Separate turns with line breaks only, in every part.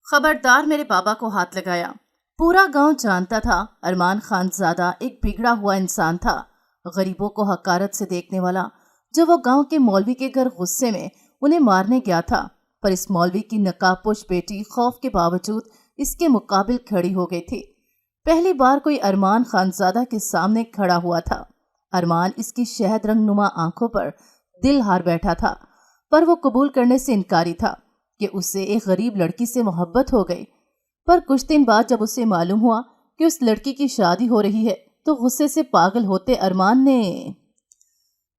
खबरदार मेरे बाबा को हाथ लगाया। पूरा गांव जानता था अरमान खानजादा एक बिगड़ा हुआ इंसान था, गरीबों को हकारत से देखने वाला, जो वो गांव के मौलवी के घर गुस्से में उन्हें मारने गया था। पर इस मौलवी की नकाबपोश बेटी खौफ के बावजूद इसके मुकाबिल खड़ी हो गई थी। पहली बार कोई अरमान खानजादा के सामने खड़ा हुआ था। अरमान इसकी शहद रंग नुमा आंखों पर दिल हार बैठा था, पर वो कबूल करने से इनकारी था कि उससे एक गरीब लड़की से मोहब्बत हो गई। पर कुछ दिन बाद जब उसे मालूम हुआ कि उस लड़की की शादी हो रही है, तो गुस्से से पागल होते अरमान ने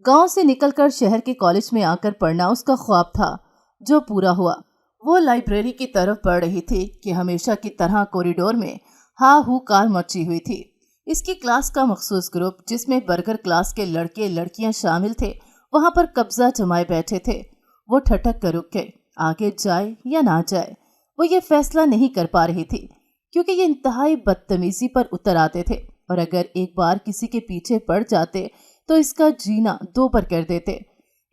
गांव से निकलकर शहर के कॉलेज में आकर पढ़ना उसका ख्वाब था, जो पूरा हुआ। वो लाइब्रेरी की तरफ बढ़ रही थी कि हमेशा की तरह कॉरिडोर में हा हू कार मची हुई थी। इसकी क्लास का मखसूस ग्रुप, जिसमें बर्गर क्लास के लड़के लड़कियां शामिल थे, वहां पर कब्जा जमाए बैठे थे। वो ठटक कर रुक गए, आगे जाए या ना जाए। वो ये फैसला नहीं कर पा रही थी, क्योंकि ये इंतहाई बदतमीजी पर उतर आते थे, और अगर एक बार किसी के पीछे पड़ जाते तो इसका जीना दो पर कर देते।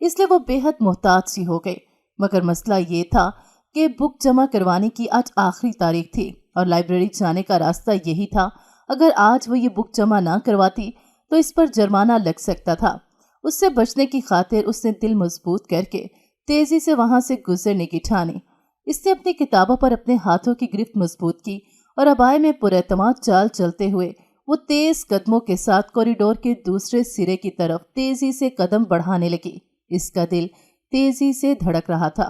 इसलिए वो बेहद मोहताज सी हो गई। मगर मसला ये था कि बुक जमा करवाने की आज आखिरी तारीख थी और लाइब्रेरी जाने का रास्ता यही था। अगर आज वो ये बुक जमा ना करवाती तो इस पर जुर्माना लग सकता था। उससे बचने की खातिर उसने दिल मजबूत करके तेजी से वहां से गुजरने की ठानी। इसने अपनी किताबों पर अपने हाथों की गिरफ्त मजबूत की और अबाए में पुरएतमाद चाल चलते हुए वो तेज कदमों के साथ कॉरिडोर के दूसरे सिरे की तरफ तेजी से कदम बढ़ाने लगी। इसका दिल तेजी से धड़क रहा था।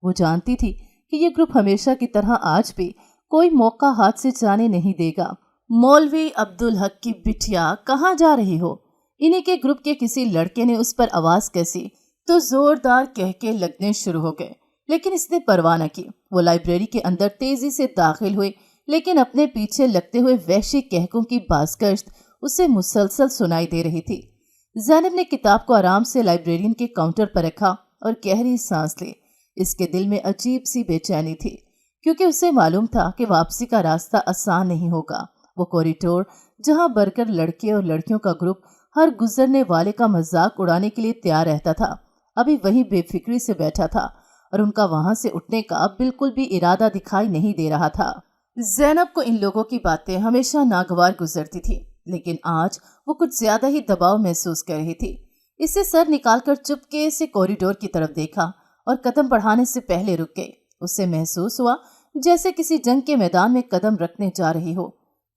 वो जानती थी कि ये ग्रुप हमेशा की तरह आज भी कोई मौका हाथ से जाने नहीं देगा। मौलवी अब्दुल हक की बिटिया, कहाँ जा रही हो? इन्हीं के ग्रुप के किसी लड़के ने उस पर आवाज कसी तो जोरदार कहके लगने शुरू हो गए, लेकिन इसने परवाह न की। वो लाइब्रेरी के अंदर तेजी से दाखिल हुए, लेकिन अपने पीछे लगते हुए वहशी कहकों की बाज़गश्त उसे मुसलसल सुनाई दे रही थी। ज़ैनब ने किताब को आराम से लाइब्रेरियन के काउंटर पर रखा और गहरी सांस ली। इसके दिल में अजीब सी बेचैनी थी, क्योंकि उसे मालूम था कि वापसी का रास्ता आसान नहीं होगा। वो कॉरिडोर, जहां बर्गर लड़के और लड़कियों का ग्रुप हर गुजरने वाले का मजाक उड़ाने के लिए तैयार रहता था, अभी वही बेफिक्री से बैठा था और उनका वहां से उठने का बिल्कुल भी इरादा दिखाई नहीं दे रहा था। ज़ैनब को इन लोगों की बातें हमेशा नागवार गुजरती थी, लेकिन आज वो कुछ ज्यादा ही दबाव महसूस कर रही थी। इसे सर निकालकर चुपके से कॉरिडोर की तरफ देखा और कदम बढ़ाने से पहले रुक गई। उसे महसूस हुआ जैसे किसी जंग के मैदान में कदम रखने जा रही हो।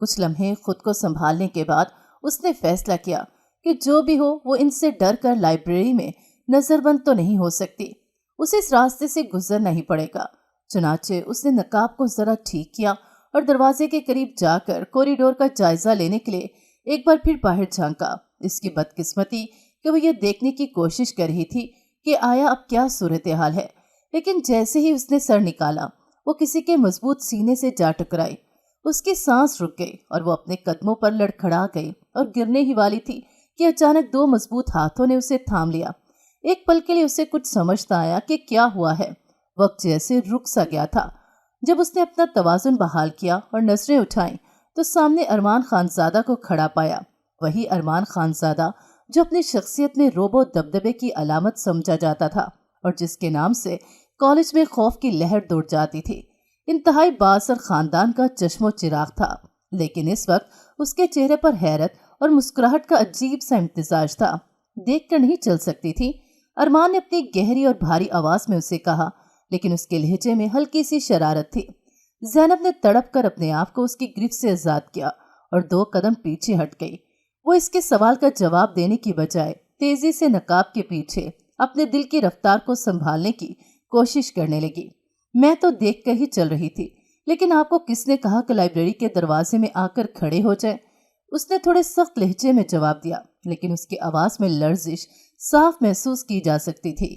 कुछ लम्हे खुद को संभालने के बाद उसने फैसला किया कि जो भी हो वो इनसे डर कर लाइब्रेरी में नजरबंद तो नहीं हो सकती। उसे इस रास्ते से गुजरना ही पड़ेगा। चुनाचे उसने नकाब को जरा ठीक किया और दरवाजे के करीब जाकर कॉरिडोर का जायजा लेने के लिए एक बार फिर बाहर झांका। इसकी बदकिस्मती कि वो ये देखने की कोशिश कर रही थी कि आया अब क्या सूरत हाल है, लेकिन जैसे ही उसने सर निकाला वो किसी के मजबूत सीने से जा टकराई। उसकी सांस रुक गई और वो अपने कदमों पर लड़खड़ा गई और गिरने ही वाली थी कि अचानक दो मजबूत हाथों ने उसे थाम लिया। एक पल के लिए उसे कुछ समझ न आया कि क्या हुआ है। वक्त जैसे रुक सा गया था। जब उसने अपना तवाजुन बहाल किया और नजरें उठाई तो सामने अरमान खानजादा को खड़ा पाया। वही अरमान खानजादा जो अपनी शख्सियत में रोबो दबदबे की अलामत समझा जाता था और जिसके नाम से कॉलेज में खौफ की लहर दौड़ जाती थी। इंतहाई बासर खानदान का चश्मो चिराग था, लेकिन इस वक्त उसके चेहरे पर हैरत और मुस्कुराहट का अजीब सा इम्तिजाज था। देख कर नहीं चल सकती थी। अरमान ने अपनी गहरी और भारी आवाज में उसे कहा, लेकिन उसके लहजे में हल्की सी शरारत थी। ज़ैनब ने तड़प कर अपने आप को उसकी गिरफ्त से आजाद किया और दो कदम पीछे हट गई। वो इसके सवाल का जवाब देने की बजाय तेजी से नकाब के पीछे अपने दिल की रफ्तार को संभालने की कोशिश करने लगी। मैं तो देख कर ही चल रही थी, लेकिन आपको किसने कहा कि लाइब्रेरी के दरवाजे में आकर खड़े हो जाए? उसने थोड़े सख्त लहजे में जवाब दिया, लेकिन उसकी आवाज में लर्जिश साफ महसूस की जा सकती थी।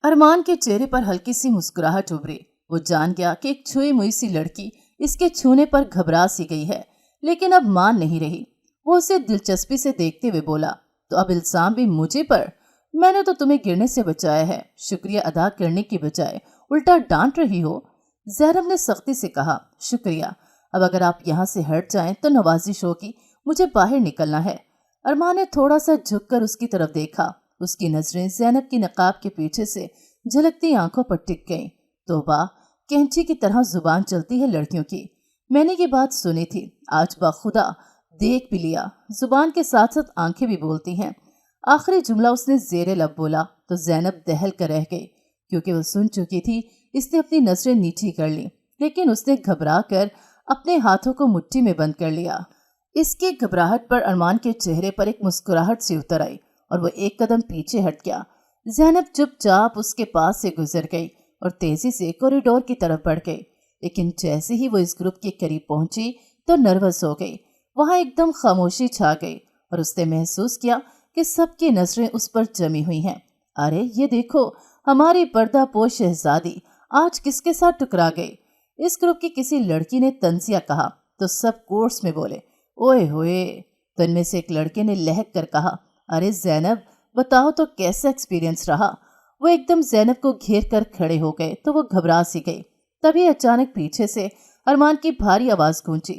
अरमान के चेहरे पर हल्की सी मुस्कुराहट उभरी। वो जान गया कि एक छुई मुई सी लड़की इसके छूने पर घबरा सी गई है, लेकिन अब मान नहीं रही। वो उसे दिलचस्पी से देखते हुए बोला, तो अब इल्जाम भी मुझे पर? मैंने तो तुम्हें गिरने से बचाया है, शुक्रिया अदा करने की बजाय उल्टा डांट रही हो। ज़ैनब ने सख्ती से कहा, शुक्रिया, अब अगर आप यहाँ से हट जाएं तो नवाजिश होगी, मुझे बाहर निकलना है। अरमान ने थोड़ा सा झुककर उसकी तरफ देखा। उसकी नजरें ज़ैनब की नकाब के पीछे से झलकती आंखों पर टिक गईं। तौबा, कैंची की तरह जुबान चलती है लड़कियों की। मैंने ये बात सुनी थी, आज बाखुदा देख भी लिया। जुबान के साथ साथ आंखें भी बोलती हैं। आखिरी जुमला उसने जेरे लब बोला तो ज़ैनब दहल कर रह गई, क्योंकि वो सुन चुकी थी। इसने अपनी नजरें नीची कर ली, लेकिन उसने घबरा कर अपने हाथों को मुट्ठी में बंद कर लिया। इसकी घबराहट पर अरमान के चेहरे पर एक मुस्कुराहट सी उतर आई और वो एक कदम पीछे हट गया। ज़ैनब चुपचाप उसके पास से गुजर गई और तेजी से कॉरिडोर की तरफ बढ़ गई। लेकिन जैसे ही वो इस ग्रुप के करीब पहुंची तो नर्वस हो गई। वहां एकदम खामोशी छा गई और उसने महसूस किया कि सबकी नजरें उस पर जमी हुई हैं। अरे ये देखो, हमारी पर्दापोश शहजादी आज किसके साथ टकरा गई? इस ग्रुप की किसी लड़की ने तंजिया कहा तो सब कोर्स में बोले ओए होए। तो इनमें से एक लड़के ने लहक कर कहा, अरे ज़ैनब बताओ तो कैसा एक्सपीरियंस रहा? वो एकदम ज़ैनब को घेर कर खड़े हो गए तो वो घबरा सी गई। तभी अचानक पीछे से अरमान की भारी आवाज गूंजी,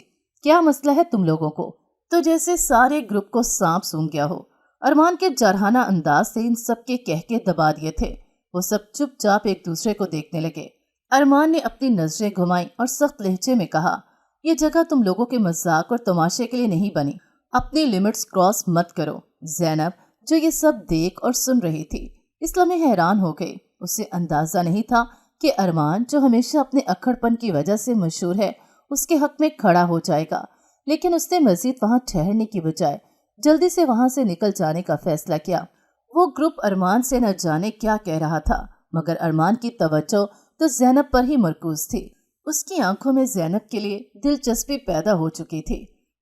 क्या मसला है तुम लोगों को? तो जैसे सारे ग्रुप को सांप सूंघ गया हो। अरमान के जरहाना अंदाज से इन सबके कहके दबा दिए थे। वो सब चुपचाप एक दूसरे को देखने लगे। अरमान ने अपनी नजरें घुमाई और सख्त लहजे में कहा, ये जगह तुम लोगों के मजाक और तमाशे के लिए नहीं बनी। अपनी लिमिट्स क्रॉस मत करो। ज़ैनब जो ये सब देख और सुन रही थी, इस लम्हे हैरान हो गई। उसे अंदाजा नहीं था कि अरमान जो हमेशा अपने अक्खड़पन की वजह से मशहूर है, उसके हक में खड़ा हो जाएगा। लेकिन उसने मजीद वहां ठहरने की बजाय जल्दी से वहां से निकल जाने का फैसला किया। वो ग्रुप अरमान से न जाने क्या कह रहा था, मगर अरमान की तवज्जो तो ज़ैनब पर ही मरकूज थी। उसकी आंखों में ज़ैनब के लिए दिलचस्पी पैदा हो चुकी थी।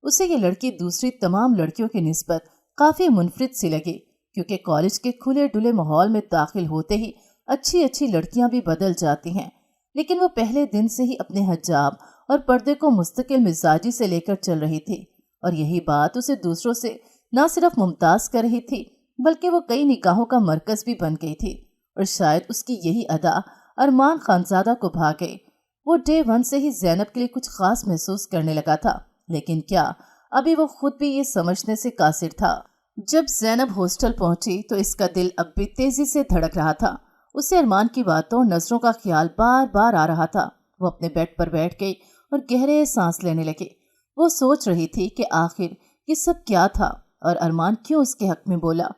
उसे ये लड़की दूसरी तमाम लड़कियों की निस्बत काफी मुनफरिद सी लगी, क्योंकि कॉलेज के खुले डुले माहौल में दाखिल होते ही अच्छी अच्छी लड़कियां भी बदल जाती हैं। लेकिन वो पहले दिन से ही अपने हिजाब और पर्दे को मुस्तकिल मिजाजी से लेकर चल रही थी, और यही बात उसे दूसरों से न सिर्फ मुमताज कर रही थी, बल्कि वो कई निगाहों का मरकज भी बन गई थी। और शायद उसकी यही अदा अरमान खानजादा को भा गई। वो डे वन से ही ज़ैनब के लिए कुछ खास महसूस करने लगा था, लेकिन क्या अभी वो खुद भी ये समझने से कासिर था। जब ज़ैनब हॉस्टल पहुंची तो इसका दिल अब भी तेजी से धड़क रहा था। उसे अरमान की बातों और नजरों का ख्याल बार बार आ रहा था। वो अपने बेड पर बैठ गई और गहरे सांस लेने लगी। वो सोच रही थी कि आखिर ये सब क्या था और अरमान क्यों उसके हक में बोला।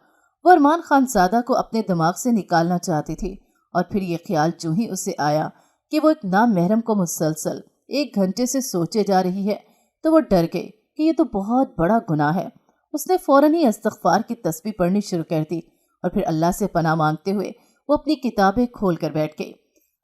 वो अरमान खानजादा को अपने दिमाग से निकालना चाहती थी, और फिर ये ख्याल जो ही उसे आया कि वो एक नामहरम को मुसलसल 1 घंटे से सोचे जा रही है, तो वो डर गई कि ये तो बहुत बड़ा गुनाह है। उसने फौरन ही इस्तग़फ़ार की तस्बीह पढ़नी शुरू कर दी और फिर अल्लाह से पनाह मांगते हुए वो अपनी किताबें खोल कर बैठ गई।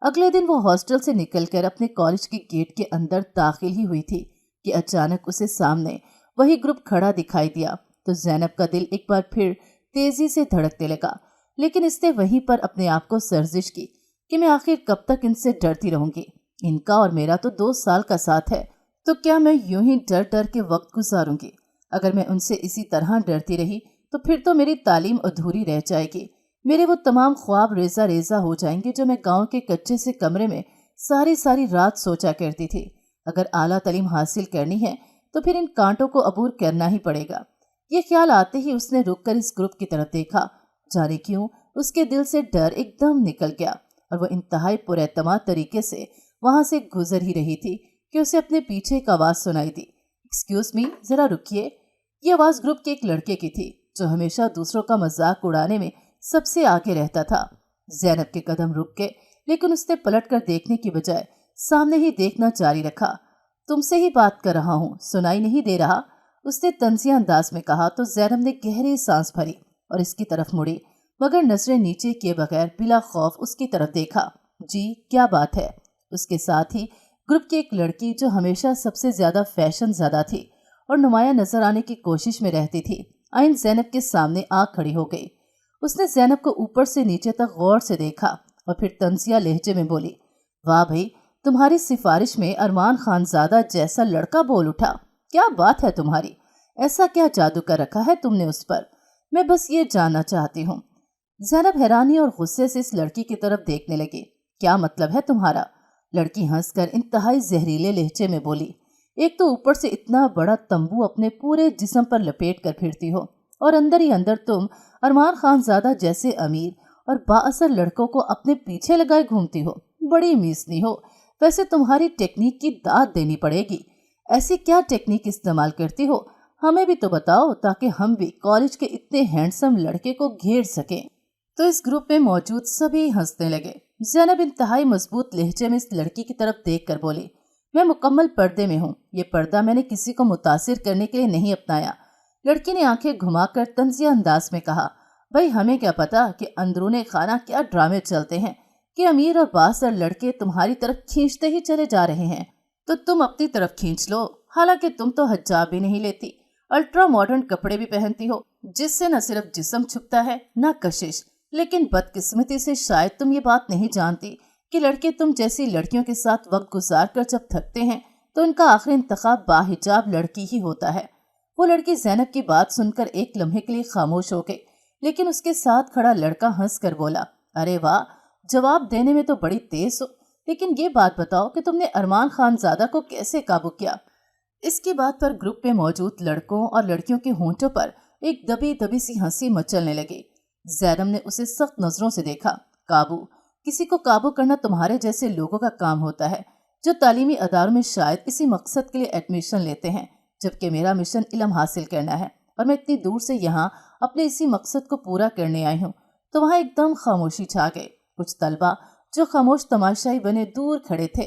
अगले दिन वो हॉस्टल से निकलकर अपने कॉलेज के गेट के अंदर दाखिल ही हुई थी कि अचानक उसे सामने वही ग्रुप खड़ा दिखाई दिया। तो ज़ैनब का दिल एक बार फिर तेजी से धड़कने लगा, लेकिन इसने वहीं पर अपने आप को सर्जिश की कि मैं आखिर कब तक इनसे डरती रहूंगी। इनका और मेरा तो 2 साल का साथ है, तो क्या मैं यूं ही डर डर के वक्त गुजारूंगी? अगर मैं उनसे इसी तरह डरती रही तो फिर तो मेरी तालीम अधूरी रह जाएगी। मेरे वो तमाम ख्वाब रेजा रेजा हो जाएंगे जो मैं गांव के कच्चे से कमरे में सारी सारी रात सोचा करती थी। अगर आला तालीम हासिल करनी है तो फिर इन कांटों को अबूर करना ही पड़ेगा। ये ख्याल आते ही उसने रुककर इस ग्रुप की तरफ देखा। जाने क्यों उसके दिल से डर एकदम निकल गया और वो इंतहाई पुरएतमाद तरीके से वहां से गुजर ही रही थी कि उसे अपने पीछे एक आवाज सुनाई दी। एक्सक्यूज मी, जरा रुकिए। ये आवाज ग्रुप के एक लड़के की थी जो हमेशा दूसरों का मजाक उड़ाने में सबसे आगे रहता था। ज़ैनब के कदम रुक गए, लेकिन उसने पलट कर देखने की बजाय सामने ही देखना जारी रखा। तुमसे ही बात कर रहा हूँ, सुनाई नहीं दे रहा? उसने तंजिया अंदाज में कहा। तो ज़ैनब ने गहरी सांस भरी और इसकी तरफ मुड़ी, मगर नजरें नीचे किए बगैर बिला खौफ उसकी तरफ देखा। जी क्या बात है? उसके साथ ही ग्रुप की एक लड़की जो हमेशा सबसे ज्यादा फैशन ज्यादा थी और नुमाया नजर आने की कोशिश में रहती थी, आइन ज़ैनब के सामने आ खड़ी हो गई। उसने ज़ैनब को ऊपर से नीचे तक गौर से देखा और फिर तंजिया लहजे में बोली, वाह भाई, तुम्हारी सिफारिश में अरमान खानजादा जैसा लड़का बोल उठा। क्या बात है तुम्हारी? ऐसा क्या जादू कर रखा है तुमने उस पर? मैं बस ये जानना चाहती हूँ। ज़ैनब हैरानी और गुस्से से इस लड़की की तरफ देखने लगी। क्या मतलब है तुम्हारा? लड़की हंसकर इंतहाई जहरीले लहजे में बोली, एक तो ऊपर से इतना बड़ा तंबू अपने पूरे जिस्म पर लपेट कर फिरती हो और अंदर ही अंदर तुम अरमान खानजादा जैसे अमीर और बाअसर लड़कों को अपने पीछे लगाए घूमती हो। बड़ी मीसनी हो। वैसे तुम्हारी टेक्निक की दाद देनी पड़ेगी। ऐसी क्या टेक्निक इस्तेमाल करती हो, हमें भी तो बताओ, ताकि हम भी कॉलेज के इतने हैंडसम लड़के को घेर सकें। तो इस ग्रुप में मौजूद सभी हंसने लगे। ज़ैनब इंतहाई मजबूत लहजे में इस लड़की की तरफ देख कर बोली, मैं मुकम्मल पर्दे में हूँ। ये पर्दा मैंने किसी को मुतासिर करने के लिए नहीं अपनाया। लड़की ने आंखें घुमाकर तंजिया अंदाज में कहा, भाई हमें क्या पता कि अंदरूने खाना क्या ड्रामे चलते हैं कि अमीर और बासर लड़के तुम्हारी तरफ खींचते ही चले जा रहे हैं, तो तुम अपनी तरफ खींच लो। हालांकि तुम तो हिजाब भी नहीं लेती, अल्ट्रा मॉडर्न कपड़े भी पहनती हो, जिससे न सिर्फ जिस्म छुपता है न कशिश। लेकिन बदकिस्मती से शायद तुम ये बात नहीं जानती कि लड़के तुम जैसी लड़कियों के साथ वक्त गुजार कर जब थकते हैं तो उनका आखिरी इंतखाब बाहिजाब लड़की ही होता है। वो लड़की ज़ैनब की बात सुनकर एक लम्हे के लिए खामोश हो गई, लेकिन उसके साथ खड़ा लड़का हंस कर बोला, अरे वाह, जवाब देने में तो बड़ी तेज हो, लेकिन ये बात बताओ कि तुमने अरमान खानजादा को कैसे काबू किया। इसकी बात पर ग्रुप में मौजूद लड़कों और लड़कियों के होंठों पर एक दबी दबी सी हंसी मचलने लगी। ज़ैनब ने उसे सख्त नजरों से देखा। काबू? किसी को काबू करना तुम्हारे जैसे लोगों का काम होता है, जो तालीमी अदारों में शायद इसी मकसद के लिए एडमिशन लेते हैं, जबकि मेरा मिशन इल्म हासिल करना है और मैं इतनी दूर से यहाँ अपने इसी मकसद को पूरा करने आई हूँ। तो वहाँ एकदम खामोशी छा गई। कुछ तलबा जो खामोश तमाशाई बने दूर खड़े थे,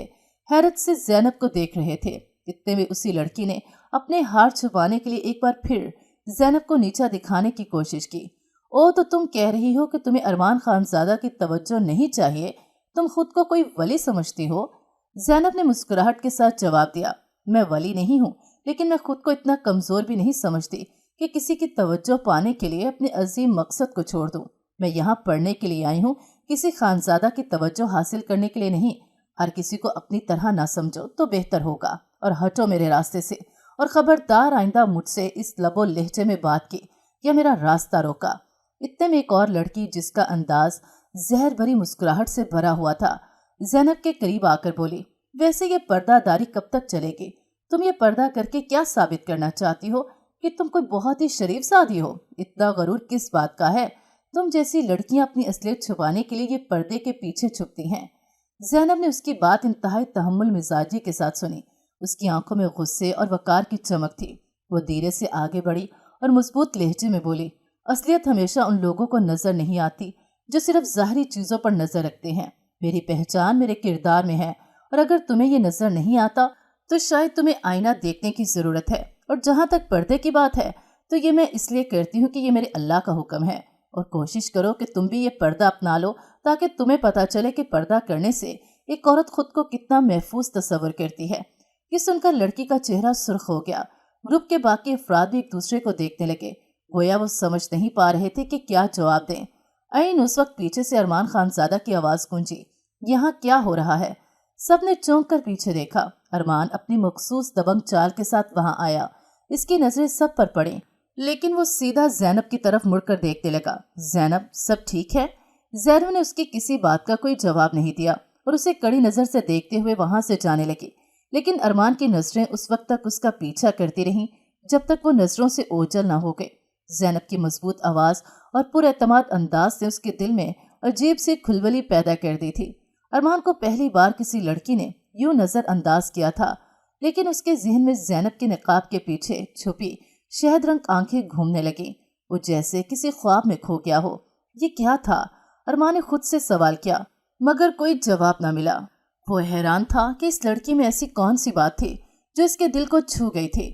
हैरत से ज़ैनब को देख रहे थे। इतने में उसी लड़की ने अपने हार छुपाने के लिए एक बार फिर ज़ैनब को नीचा दिखाने की कोशिश की। ओ, तो तुम कह रही हो कि तुम्हें अरमान खानजादा की तवज्जो नहीं चाहिए, तुम खुद को कोई वली समझती हो? ज़ैनब ने मुस्कुराहट के साथ जवाब दिया, मैं वली नहीं हूँ, लेकिन मैं खुद को इतना कमज़ोर भी नहीं समझती कि किसी की तवज्जो पाने के लिए अपने अजीम मकसद को छोड़ दूँ। मैं यहाँ पढ़ने के लिए आई हूँ, किसी खानजादा की तवज्जो हासिल करने के लिए नहीं। हर किसी को अपनी तरह ना समझो तो बेहतर होगा, और हटो मेरे रास्ते से, और खबरदार आइंदा मुझसे इस लबो लहजे में बात की या मेरा रास्ता रोका। इतने में एक और लड़की, जिसका अंदाज जहर भरी मुस्कुराहट से भरा हुआ था, ज़ैनब के करीब आकर बोली, वैसे ये पर्दादारी कब तक चलेगी? तुम ये पर्दा करके क्या साबित करना चाहती हो कि तुम कोई बहुत ही शरीफ सादी हो? इतना गरूर किस बात का है? तुम जैसी लड़कियां अपनी असलियत छुपाने के लिए ये पर्दे के पीछे छुपती हैं। ज़ैनब ने उसकी बात इंतहाई तहम्मुल मिजाजी के साथ सुनी। उसकी आंखों में गुस्से और वकार की चमक थी। वो धीरे से आगे बढ़ी और मजबूत लहजे में बोली, असलियत हमेशा उन लोगों को नजर नहीं आती जो सिर्फ ज़ाहरी चीज़ों पर नजर रखते हैं। मेरी पहचान मेरे किरदार में है, और अगर तुम्हें ये नजर नहीं आता तो शायद तुम्हें आईना देखने की ज़रूरत है। और जहाँ तक पर्दे की बात है, तो ये मैं इसलिए करती हूँ कि ये मेरे अल्लाह का हुक्म है, और कोशिश करो कि तुम भी ये पर्दा अपना लो, ताकि तुम्हें पता चले कि पर्दा करने से एक औरत खुद को कितना महफूज तस्वर करती है। ये सुनकर लड़की का चेहरा सुर्ख हो गया। ग्रुप के बाकी अफराद भी एक दूसरे को देखने लगे, गोया वो समझ नहीं पा रहे थे कि क्या जवाब दें। ऐन उस वक्त पीछे से अरमान खानजादा की आवाज़ गूंजी, यहाँ क्या हो रहा है? सबने चौंक कर पीछे देखा। अरमान अपनी मखसूस दबंग चाल के साथ वहां आया। इसकी नजरें सब पर पड़ी, लेकिन वो सीधा ज़ैनब की तरफ मुड़कर देखने लगा। ज़ैनब, सब ठीक है? ज़ैनब ने उसकी किसी बात का कोई जवाब नहीं दिया और उसे कड़ी नज़र से देखते हुए वहां से जाने लगी। लेकिन अरमान की नजरें उस वक्त तक उसका पीछा करती रहीं जब तक वो नजरों से ओझल न हो गए। ज़ैनब की मजबूत आवाज़ और पुरएतमाद अंदाज ने उसके दिल में अजीब सी खुलबली पैदा कर दी थी। अरमान को पहली बार किसी लड़की ने यूं नज़रअंदाज किया था, लेकिन उसके जहन में ज़ैनब के निकाब के पीछे छुपी शहद रंग आंखें घूमने लगीं। वो जैसे किसी ख्वाब में खो गया हो। ये क्या था? अरमान ने खुद से सवाल किया, मगर कोई जवाब न मिला। वो हैरान था कि इस लड़की में ऐसी कौन सी बात थी जो इसके दिल को छू गई थी।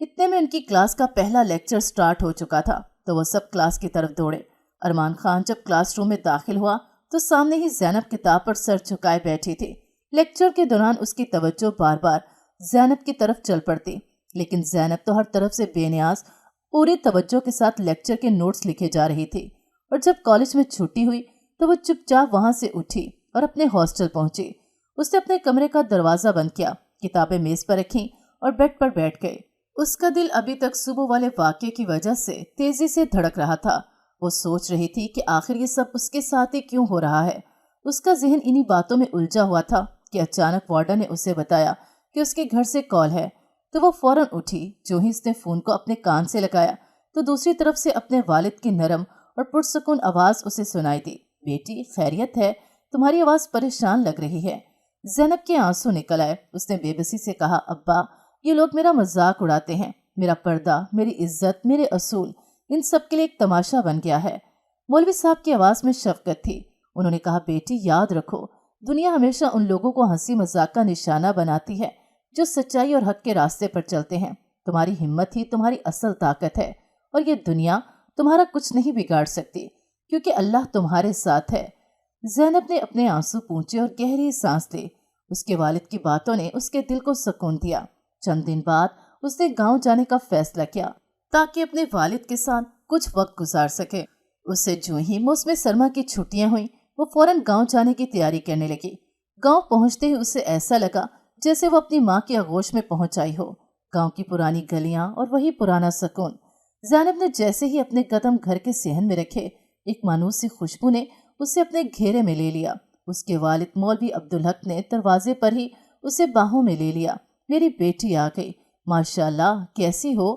इतने में उनकी क्लास का पहला लेक्चर स्टार्ट हो चुका था, तो वो सब क्लास की तरफ दौड़े। अरमान खान जब क्लासरूम में दाखिल हुआ तो सामने ही ज़ैनब किताब पर सर झुकाए बैठी थी। लेक्चर के दौरान उसकी तवज्जो बार बार ज़ैनब की तरफ चल पड़ती, लेकिन ज़ैनब तो हर तरफ से बेनियाज पूरी तवज्जो के साथ लेक्चर के नोट्स लिखे जा रही थी। और जब कॉलेज में छुट्टी हुई तो वो चुपचाप वहां से उठी और अपने हॉस्टल पहुंची। उसने अपने कमरे का दरवाज़ा बंद किया, किताबें मेज़ पर रखीं और बेड पर बैठ गई। उसका दिल अभी तक सुबह वाले वाक़ये की वजह से तेज़ी से धड़क रहा था। वो सोच रही थी कि आखिर ये सब उसके साथ ही क्यों हो रहा है। उसका जहन इन्हीं बातों में उलझा हुआ था कि अचानक वार्डन ने उसे बताया कि उसके घर से कॉल है। तो वो फौरन उठी। जो ही उसने फ़ोन को अपने कान से लगाया तो दूसरी तरफ से अपने वालिद की नरम और पुरसुकून आवाज़ उसे सुनाई दी, बेटी खैरियत है? तुम्हारी आवाज़ परेशान लग रही है। ज़ैनब के आंसू निकल आए। उसने बेबसी से कहा, अब्बा ये लोग मेरा मजाक उड़ाते हैं। मेरा पर्दा, मेरी इज्जत, मेरे असूल, इन सब के लिए एक तमाशा बन गया है। मौलवी साहब की आवाज़ में शफकत थी। उन्होंने कहा, बेटी याद रखो, दुनिया हमेशा उन लोगों को हंसी मजाक का निशाना बनाती है जो सच्चाई और हक के रास्ते पर चलते हैं। तुम्हारी हिम्मत ही तुम्हारी असल ताकत है और ये दुनिया तुम्हारा कुछ नहीं बिगाड़ सकती क्योंकि अल्लाह तुम्हारे साथ है। ज़ैनब ने अपने आंसू पोंछे और गहरी सांस ली। उसके वालिद की बातों ने उसके दिल को सुकून दिया। चंद दिन बाद उसने गांव जाने का फैसला किया ताकि अपने वालिद के साथ कुछ वक्त गुजार सके। उससे जो ही मौसम सरमा की छुट्टियां हुई, वो फौरन गांव जाने की तैयारी करने लगी। गांव पहुंचते ही उसे ऐसा लगा जैसे वो अपनी माँ की आगोश में पहुंच आई हो। गांव की पुरानी गलियां और वही पुराना सुकून। ज़ैनब ने जैसे ही अपने कदम घर के सेहन में रखे, एक मानूस सी खुशबू ने उसे अपने घेरे में ले लिया। उसके वालिद मौलवी अब्दुल हक ने दरवाजे पर ही उसे बाहों में ले लिया। मेरी बेटी आ गई, माशाल्लाह, कैसी हो?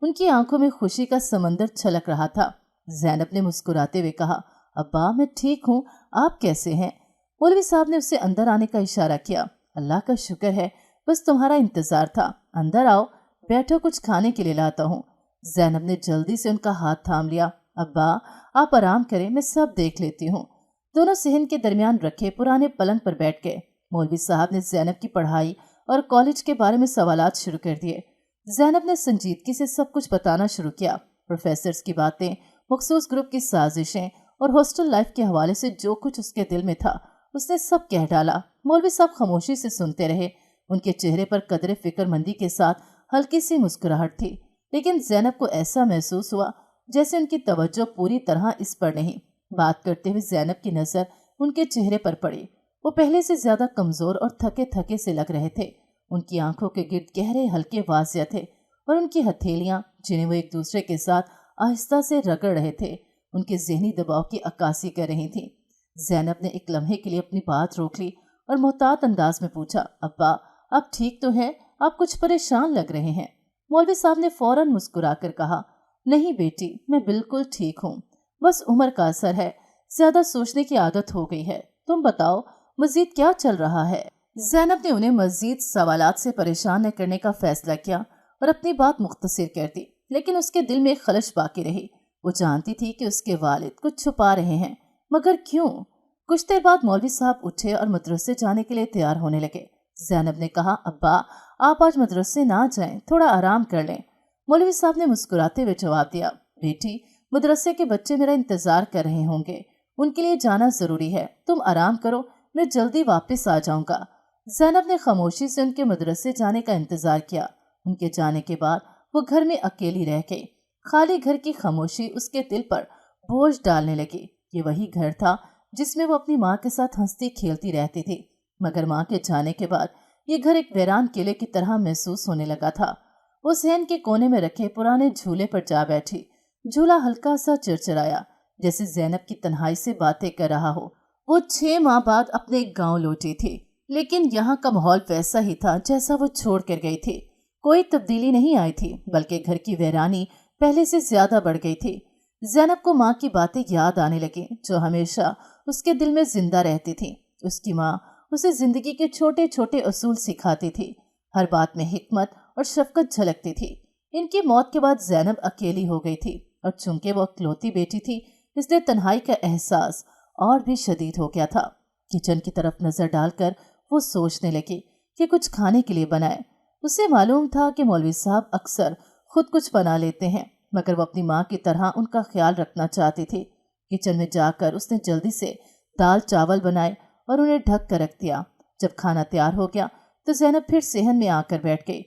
उनकी आंखों में खुशी का समंदर छलक रहा था। ज़ैनब ने मुस्कुराते हुए कहा, अब्बा मैं ठीक हूँ, आप कैसे हैं? मौलवी साहब ने उसे अंदर आने का इशारा किया। अल्लाह का शुक्र है, बस तुम्हारा इंतजार था। अंदर आओ, बैठो, कुछ खाने के लिए लाता हूँ। ज़ैनब ने जल्दी से उनका हाथ थाम लिया। अब्बा आप आराम करें, मैं सब देख लेती हूँ। दोनों सेहन के दरमियान रखे पुराने पलंग पर बैठ गए। मौलवी साहब ने ज़ैनब की पढ़ाई और कॉलेज के बारे में सवालात शुरू कर दिए। ज़ैनब ने संजीदगी से सब कुछ बताना शुरू किया। प्रोफेसर्स की बातें, मखसूस ग्रुप की साजिशें और हॉस्टल लाइफ के हवाले से जो कुछ उसके दिल में था उसने सब कह डाला। मौलवी साहब खामोशी से सुनते रहे। उनके चेहरे पर कदरे फिक्रमंदी के साथ हल्की सी मुस्कुराहट थी, लेकिन ज़ैनब को ऐसा महसूस हुआ जैसे उनकी तवज्जो पूरी तरह इस पर नहीं। बात करते हुए ज़ैनब की नज़र उनके चेहरे पर पड़ी। वो पहले से ज्यादा कमजोर और थके थके से लग रहे थे। उनकी आंखों के गिर्द गहरे हल्के वासिया थे और उनकी हथेलियां, जिन्हें वो एक दूसरे के साथ आहिस्ता से रगड़ रहे थे, उनके जहनी दबाव की अक्कासी कर रही थी। ज़ैनब ने एक लम्हे के लिए अपनी बात रोक ली और मोहतात अंदाज में पूछा, अब्बा आप ठीक तो हैं? आप कुछ परेशान लग रहे हैं। मौलवी साहब ने फौरन मुस्कुरा कर कहा, नहीं बेटी, मैं बिल्कुल ठीक हूँ, बस उम्र का असर है, ज्यादा सोचने की आदत हो गई है। तुम बताओ मजीद क्या चल रहा है? ज़ैनब ने उन्हें मजीद सवालात से परेशान न करने का फैसला किया और अपनी बात मुख्तसर कर दी, लेकिन उसके दिल में एक खलश बाकी रही। वो जानती थी कि उसके वालिद कुछ छुपा रहे हैं, मगर क्यों? कुछ देर बाद मौलवी साहब उठे और मदरसे जाने के लिए तैयार होने लगे। ज़ैनब ने कहा, अब्बा आप आज मदरसे ना जाएं, थोड़ा आराम कर लें। मौलवी साहब ने मुस्कुराते हुए जवाब दिया, बेटी मदरसे के बच्चे मेरा इंतजार कर रहे होंगे, उनके लिए जाना जरूरी है, तुम आराम करो, मैं जल्दी वापस आ जाऊंगा। ज़ैनब ने खामोशी से उनके मदरसे जाने का इंतजार किया। उनके जाने के बाद वो घर में अकेली रह गई। खाली घर की खामोशी उसके दिल पर बोझ डालने लगी। ये वही घर था जिसमें वो अपनी माँ के साथ हंसती खेलती रहती थी, मगर माँ के जाने के बाद ये घर एक वीरान किले की तरह महसूस होने लगा था। वो सहन के कोने में रखे पुराने झूले पर जा बैठी। झूला हल्का सा चिरचिराया, जैसे ज़ैनब की तन्हाई से बातें कर रहा हो। वो 6 माह बाद अपने गांव लौटी थी, लेकिन यहाँ का माहौल वैसा ही था जैसा वो छोड़ कर गई थी। कोई तब्दीली नहीं आई थी, बल्कि घर की वीरानी पहले से ज्यादा बढ़ गई थी। ज़ैनब को माँ की बातें याद आने लगी, जो हमेशा उसके दिल में जिंदा रहती थी। उसकी माँ उसे जिंदगी के छोटे छोटे असूल सिखाती थी, हर बात में हिकमत और शफकत झलकती थी। इनकी मौत के बाद ज़ैनब अकेली हो गई थी, और चूंकि वो इकलौती बेटी थी, इसलिए तन्हाई का एहसास और भी शदीद हो गया था। किचन की तरफ नजर डालकर वो सोचने लगी कि कुछ खाने के लिए बनाए। उसे मालूम था कि मौलवी साहब अक्सर खुद कुछ बना लेते हैं, मगर वो अपनी माँ की तरह उनका ख्याल रखना चाहती थी। किचन में जाकर उसने जल्दी से दाल चावल बनाए और उन्हें ढक कर रख दिया। जब खाना तैयार हो गया तो ज़ैनब फिर सेहन में आकर बैठ गई।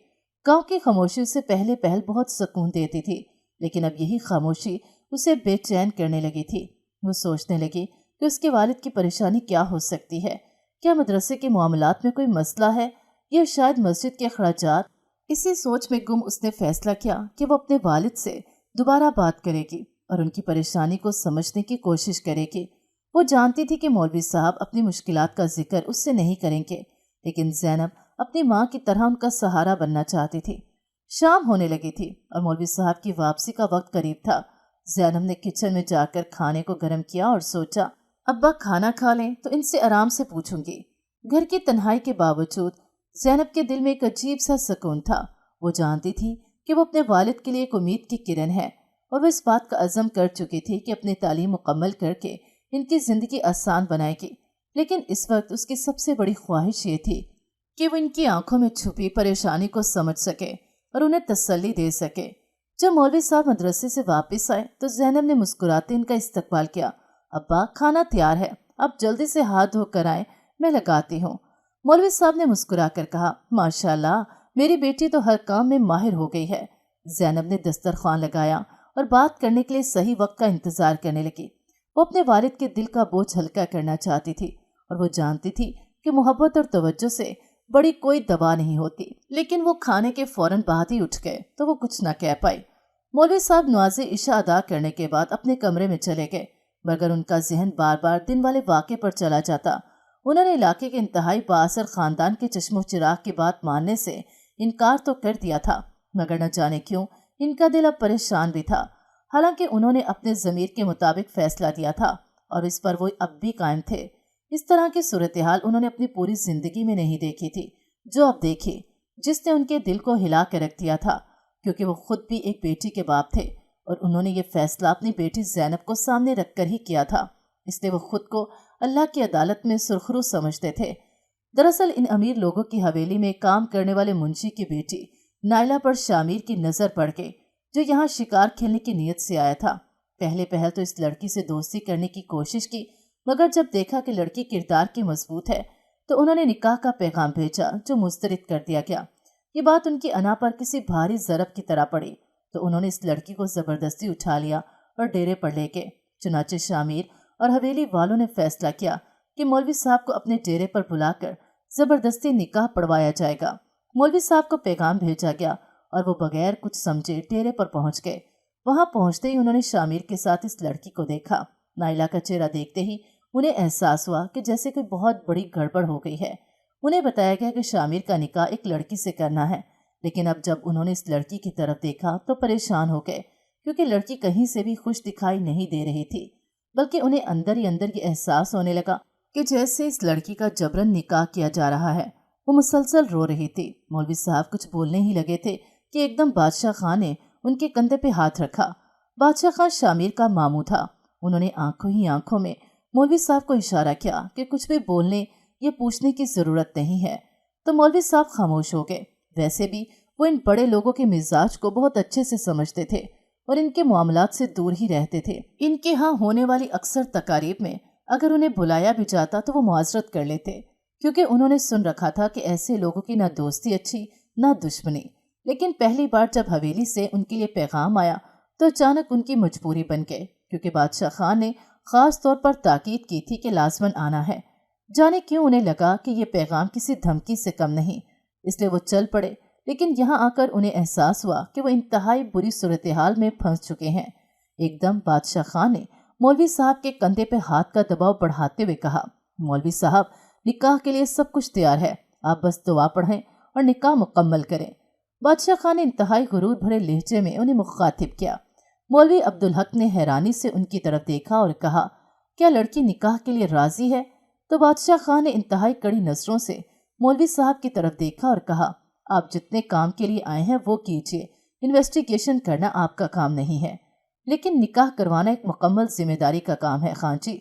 गांव की खामोशी उसे पहले पहल बहुत सुकून देती थी, लेकिन अब यही खामोशी उसे बेचैन करने लगी थी। वो सोचने लगी कि उसके वालिद की परेशानी क्या हो सकती है। क्या मदरसे के मामलात में कोई मसला है, या शायद मस्जिद के अखराजात? इसी सोच में गुम उसने फैसला किया कि वो अपने वालिद से दोबारा बात करेगी और उनकी परेशानी को समझने की कोशिश करेगी। वो जानती थी कि मौलवी साहब अपनी मुश्किलात का जिक्र उससे नहीं करेंगे, लेकिन ज़ैनब अपनी माँ की तरह उनका सहारा बनना चाहती थी। शाम होने लगी थी और मौलवी साहब की वापसी का वक्त करीब था। ज़ैनब ने किचन में जाकर खाने को गर्म किया और सोचा, अब्बा खाना खा लें तो इनसे आराम से पूछूंगी। घर की तन्हाई के बावजूद ज़ैनब के दिल में एक अजीब सा सुकून था। वो जानती थी कि वो अपने वालिद के लिए एक उम्मीद की किरण है और वो इस बात का अज़म कर चुकी थी कि अपनी तालीम मुकम्मल करके इनकी ज़िंदगी आसान बनाएगी। लेकिन इस वक्त उसकी सबसे बड़ी ख्वाहिश ये थी कि वो इनकी आंखों में छुपी परेशानी को समझ सके और उन्हें तसल्ली दे सके। जब मौलवी साहब मदरसे से वापस आए तो ज़ैनब ने मुस्कुराते इनका इस्तकबाल किया। अब्बा, खाना तैयार है, आप जल्दी से हाथ धो कर आए, मैं लगाती हूँ। मौलवी साहब ने मुस्कुरा कर कहा, माशाल्लाह, मेरी बेटी तो हर काम में माहिर हो गई है। ज़ैनब ने दस्तरखान लगाया और बात करने के लिए सही वक्त का इंतजार करने लगी। वो अपने वालिद के दिल का बोझ हल्का करना चाहती थी और वो जानती थी कि मोहब्बत और तवज्जो से बड़ी कोई दवा नहीं होती। लेकिन वो खाने के फौरन बाद ही उठ गए तो वो कुछ न कह पाई। मौलवी साहब नमाज़े इशा अदा करने के बाद अपने कमरे में चले गए, मगर उनका जहन बार बार दिन वाले वाक़े पर चला जाता। उन्होंने इलाके के इंतहाई बाअसर ख़ानदान के चश्मो चिराग की बात मानने से इनकार तो कर दिया था, मगर न जाने क्यों इनका दिल अब परेशान भी था। हालांकि उन्होंने अपने ज़मीर के मुताबिक फ़ैसला दिया था और इस पर वो अब भी कायम थे। इस तरह की सूरत हाल उन्होंने अपनी पूरी ज़िंदगी में नहीं देखी थी जो अब देखी, जिसने उनके दिल को हिला कर रख दिया था, क्योंकि वो खुद भी एक बेटी के बाप थे और उन्होंने ये फ़ैसला अपनी बेटी ज़ैनब को सामने रख कर ही किया था। इसलिए वो खुद को अल्लाह की अदालत में सुरखरू समझते थे। दरअसल इन अमीर लोगों की हवेली में काम करने वाले मुंशी की बेटी नाइला पर शामिर की नज़र पड़ गई, जो यहाँ शिकार खेलने की नीयत से आया था। पहले पहल तो इस लड़की से दोस्ती करने की कोशिश की, मगर जब देखा कि लड़की किरदार की मजबूत है तो उन्होंने निकाह का पैगाम भेजा, जो मुस्तरद कर दिया गया। ये बात उनकी अना पर किसी भारी ज़रब की तरह पड़ी तो उन्होंने इस लड़की को ज़बरदस्ती उठा लिया और डेरे पर ले गए। चुनाचे शामिर और हवेली वालों ने फैसला किया कि मौलवी साहब को अपने डेरे पर बुलाकर ज़बरदस्ती निकाह पढ़वाया जाएगा। मौलवी साहब को पैगाम भेजा गया और वो बगैर कुछ समझे डेरे पर पहुंच गए। वहां पहुंचते ही उन्होंने शामिर के साथ इस लड़की को देखा। नाइला का चेहरा देखते ही उन्हें एहसास हुआ कि जैसे कोई बहुत बड़ी गड़बड़ हो गई है। उन्हें बताया गया कि शामिर का निकाह एक लड़की से करना है, लेकिन अब जब उन्होंने इस लड़की की तरफ देखा तो परेशान हो गए, क्योंकि लड़की कहीं से भी खुश दिखाई नहीं दे रही थी, बल्कि उन्हें अंदर ही अंदर ये एहसास होने लगा कि जैसे इस लड़की का जबरन निकाह किया जा रहा है। वो मुसलसल रो रही थी। मौलवी साहब कुछ बोलने ही लगे थे कि एकदम बादशाह खान ने उनके कंधे पे हाथ रखा। बादशाह खान शामिर का मामू था। उन्होंने आंखों ही आंखों में मौलवी साहब को इशारा किया कि कुछ भी बोलने या पूछने की ज़रूरत नहीं है, तो मौलवी साहब खामोश हो गए। वैसे भी वो इन बड़े लोगों के मिजाज को बहुत अच्छे से समझते थे और इनके मामलात से दूर ही रहते थे। इनके यहाँ होने वाली अक्सर तकारीब में अगर उन्हें बुलाया भी जाता तो वो मुआज़रत कर लेते, क्योंकि उन्होंने सुन रखा था कि ऐसे लोगों की ना दोस्ती अच्छी ना दुश्मनी। लेकिन पहली बार जब हवेली से उनके लिए पैगाम आया तो अचानक उनकी मजबूरी बन गई, क्योंकि बादशाह खान ने ख़ास तौर पर ताकीद की थी कि लाजमन आना है। जाने क्यों उन्हें लगा कि ये पैगाम किसी धमकी से कम नहीं, इसलिए वो चल पड़े। लेकिन यहाँ आकर उन्हें एहसास हुआ कि वो इंतहाई बुरी सूरत हाल में फंस चुके हैं। एकदम बादशाह खान ने मौलवी साहब के कंधे पे हाथ का दबाव बढ़ाते हुए कहा, मौलवी साहब, निकाह के लिए सब कुछ तैयार है, आप बस दुआ पढ़ें और निकाह मुकम्मल करें। बादशाह खान ने इंतहाई गुरूर भरे लहजे में उन्हें मुखातिब किया। मौलवी अब्दुल हक ने हैरानी से उनकी तरफ देखा और कहा, क्या लड़की निकाह के लिए राजी है? तो बादशाह खान ने इंतहाई कड़ी नजरों से मौलवी साहब की तरफ देखा और कहा, आप जितने काम के लिए आए हैं वो कीजिए, इन्वेस्टिगेशन करना आपका काम नहीं है, लेकिन निकाह करवाना एक मुकम्मल जिम्मेदारी का काम है। खान जी,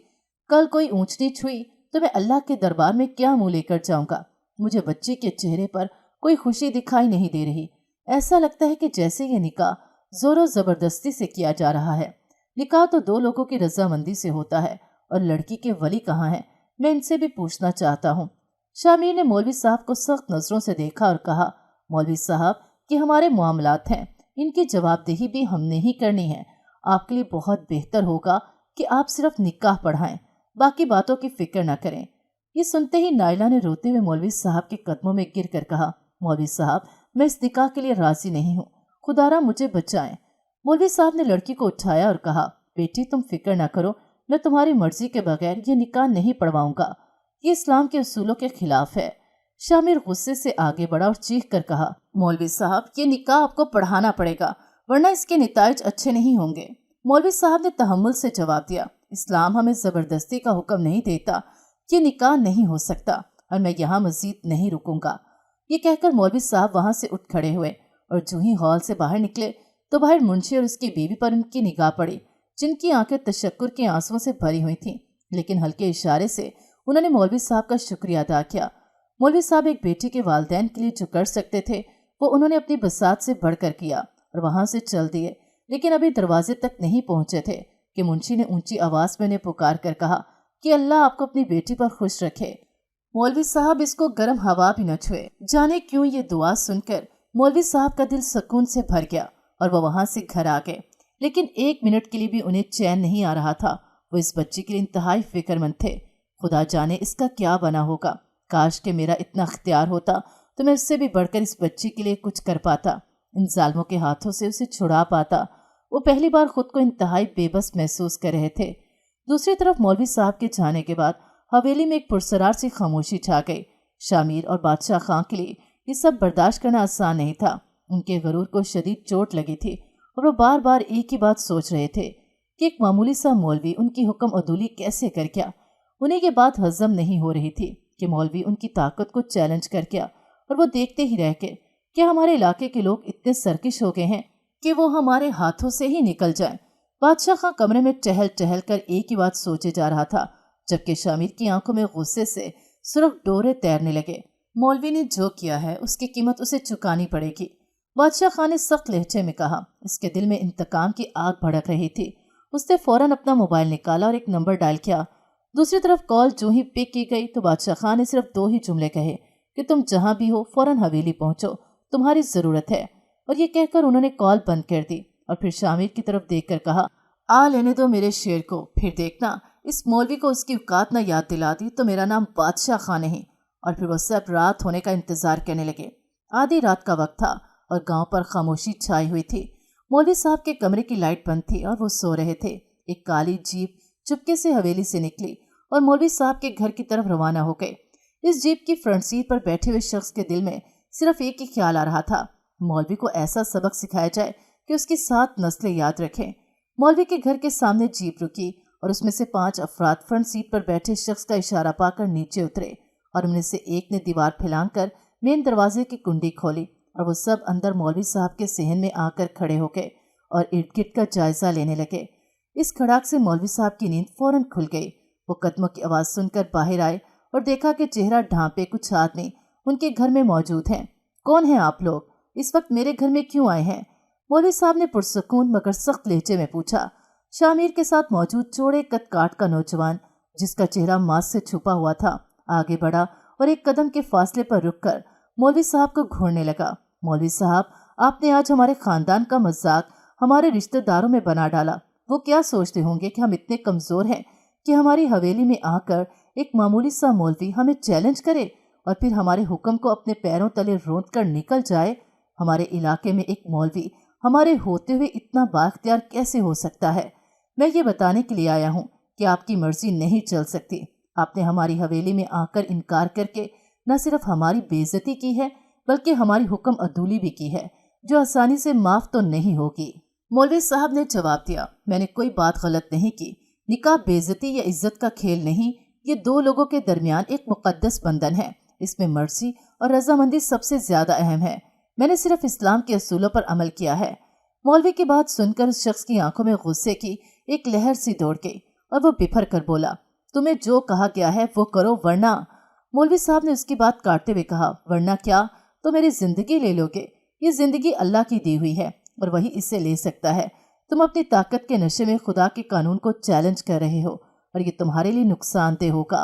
कल कोई ऊंच नीच हुई तो मैं अल्लाह के दरबार में क्या मुंह लेकर जाऊंगा? मुझे बच्ची के चेहरे पर कोई खुशी दिखाई नहीं दे रही। ऐसा लगता है कि जैसे ये निकाह जोरों ज़बरदस्ती से किया जा रहा है। निकाह तो दो लोगों की रजामंदी से होता है, और लड़की के वली कहाँ हैं? मैं इनसे भी पूछना चाहता हूँ। शामिर ने मौलवी साहब को सख्त नज़रों से देखा और कहा, मौलवी साहब, कि हमारे मामलात हैं, इनकी जवाबदेही भी हमने ही करनी है। आपके लिए बहुत बेहतर होगा कि आप सिर्फ निकाह पढ़ाएं, बाकी बातों की फिक्र न करें। ये सुनते ही नाइला ने रोते हुए मौलवी साहब के कदमों में गिर कर कहा, मौलवी साहब, मैं इस निकाह के लिए राजी नहीं हूँ, खुदारा मुझे बचाएं। मौलवी साहब ने लड़की को उठाया और कहा, बेटी तुम फिक्र न करो, मैं तुम्हारी मर्जी के बगैर ये निकाह नहीं पढ़वाऊंगा, ये इस्लाम के उसूलों के खिलाफ है। शामिर गुस्से से आगे बढ़ा और चीख कर कहा, मौलवी साहब, ये निकाह आपको पढ़ाना पड़ेगा, वरना इसके नताइज अच्छे नहीं होंगे। मौलवी साहब ने तहम्मुल से जवाब दिया, इस्लाम हमें ज़बरदस्ती का हुक्म नहीं देता, ये निकाह नहीं हो सकता। और मैं यहाँ मजीद नहीं रुकूंगा। ये कहकर मौलवी साहब वहां से उठ खड़े हुए और जो ही हॉल से बाहर निकले तो बाहर मुंशी और उसकी बीवी पर उनकी निगाह पड़ी, जिनकी आंखें तशक्कुर के आंसुओं से भरी हुई थीं। लेकिन हल्के इशारे से उन्होंने मौलवी साहब का शुक्रिया अदा किया। मौलवी साहब एक बेटे के वालिदैन के लिए जो कर सकते थे वो उन्होंने अपनी बसात से बढ़कर किया और वहां से चल दिए। लेकिन अभी दरवाजे तक नहीं पहुंचे थे कि मुंशी ने ऊंची आवाज में उन्हें पुकार कर कहा कि अल्लाह आपको अपनी बेटी पर खुश रखे। मौलवी साहब इसको गर्म हवा भी न छुए। जाने क्यों ये दुआ सुनकर मौलवी साहब का दिल सुकून से भर गया और वो वहां से घर आ गए। लेकिन 1 मिनट के लिए भी उन्हें चैन नहीं आ रहा था। वो इस बच्ची के लिए इंतहाई फिक्रमंद थे। खुदा जाने इसका क्या बना होगा। काश के मेरा इतना अख्तियार होता तो मैं उससे भी बढ़कर इस बच्ची के लिए कुछ कर पाता, इन जालिमों के हाथों से उसे छुड़ा पाता। वो पहली बार खुद को इंतहाई बेबस महसूस कर रहे थे। दूसरी तरफ मौलवी साहब के जाने के बाद हवेली में एक पुरसरार सी खामोशी छा गई। शामिर और बादशाह खां के लिए ये सब बर्दाश्त करना आसान नहीं था। उनके गरूर को शदीद चोट लगी थी और वो बार बार एक ही बात सोच रहे थे कि एक मामूली सा मौलवी उनकी हुक्म अदूली कैसे कर गया। उन्हें ये बात हजम नहीं हो रही थी कि मौलवी उनकी ताकत को चैलेंज कर गया और वो देखते ही रह गए। क्या हमारे इलाके के लोग इतने सरकिश हो गए हैं कि वो हमारे हाथों से ही निकल जाएं? बादशाह खां कमरे में टहल टहल कर एक ही बात सोचे जा रहा था, जबकि शामिर की आंखों में गुस्से से सुर्ख डोरे तैरने लगे। मौलवी ने जो किया है उसकी कीमत उसे चुकानी पड़ेगी, बादशाह खां ने सख्त लहजे में कहा। इसके दिल में इंतकाम की आग भड़क रही थी। उसने फौरन अपना मोबाइल निकाला और एक नंबर डायल किया। दूसरी तरफ कॉल जो ही पिक की गई तो बादशाह खां ने सिर्फ 2 ही जुमले कहे कि तुम जहां भी हो फौरन हवेली पहुंचो, तुम्हारी जरूरत है। और ये कहकर उन्होंने कॉल बंद कर दी और फिर शामिर की तरफ देखकर कहा, आ लेने दो मेरे शेर को, फिर देखना इस मौलवी को उसकी औकात न याद दिला दी तो मेरा नाम बादशाह खां नहीं। और फिर वो सब रात होने का इंतजार करने लगे। आधी रात का वक्त था और गांव पर खामोशी छाई हुई थी। मौलवी साहब के कमरे की लाइट बंद थी और वो सो रहे थे। एक काली जीप चुपके से हवेली से निकली और मौलवी साहब के घर की तरफ रवाना हो गए। इस जीप की फ्रंट सीट पर बैठे हुए शख्स के दिल में सिर्फ एक ही ख्याल आ रहा था, मौलवी को ऐसा सबक सिखाया जाए कि उसकी 7 नस्लें याद रखें। मौलवी के घर के सामने जीप रुकी और उसमें से 5 अफराद फ्रंट सीट पर बैठे शख्स का इशारा पाकर नीचे उतरे और उनमें से एक ने दीवार फैलाकर मेन दरवाजे की कुंडी खोली और वो सब अंदर मौलवी साहब के सहन में आकर खड़े हो गए और इर्द गिर्द का जायजा लेने लगे। इस खड़ाक से मौलवी साहब की नींद फौरन खुल गई। वो कदमों की आवाज़ सुनकर बाहर आए और देखा कि चेहरा ढांपे कुछ आदमी उनके घर में मौजूद हैं। कौन हैं आप लोग? इस वक्त मेरे घर में क्यों आए हैं? मौलवी साहब ने पुरसकून मगर सख्त लहजे में पूछा। शामिर के साथ मौजूद चौड़े कद काट का नौजवान, जिसका चेहरा मास्क से छुपा हुआ था, आगे बढ़ा और एक कदम के फासले पर रुककर मौलवी साहब को घूरने लगा। मौलवी साहब, आपने आज हमारे खानदान का मजाक हमारे रिश्तेदारों में बना डाला। वो क्या सोचते होंगे कि हम इतने कमजोर हैं कि हमारी हवेली में आकर एक मामूली सा मौलवी हमें चैलेंज करे और फिर हमारे हुक्म को अपने पैरों तले रोंद कर निकल जाए। हमारे इलाके में एक मौलवी हमारे होते हुए इतना बाख्तियार कैसे हो सकता है? मैं ये बताने के लिए आया हूँ कि आपकी मर्जी नहीं चल सकती। आपने हमारी हवेली में आकर इनकार करके न सिर्फ हमारी बेइज्जती की है बल्कि हमारी हुक्म अदूली भी की है, जो आसानी से माफ तो नहीं होगी। मौलवी साहब ने जवाब दिया, मैंने कोई बात गलत नहीं की। निकाह बेइज्जती या इज्जत का खेल नहीं, ये 2 लोगों के दरमियान एक मुकद्दस बंधन है। इसमें मर्जी और रजामंदी सबसे ज्यादा अहम है। मैंने सिर्फ इस्लाम के असूलों पर अमल किया है। मौलवी की बात सुनकर उस शख्स की आंखों में गुस्से की एक लहर सी दौड़ गई और वो बिफर कर बोला, तुम्हें जो कहा गया है वो करो वरना। मौलवी साहब ने उसकी बात काटते हुए कहा, वरना क्या? तो मेरी जिंदगी ले लोगे? ये जिंदगी अल्लाह की दी हुई है और वही इसे ले सकता है। तुम अपनी ताकत के नशे में खुदा के कानून को चैलेंज कर रहे हो और ये तुम्हारे लिए नुकसानदेह होगा।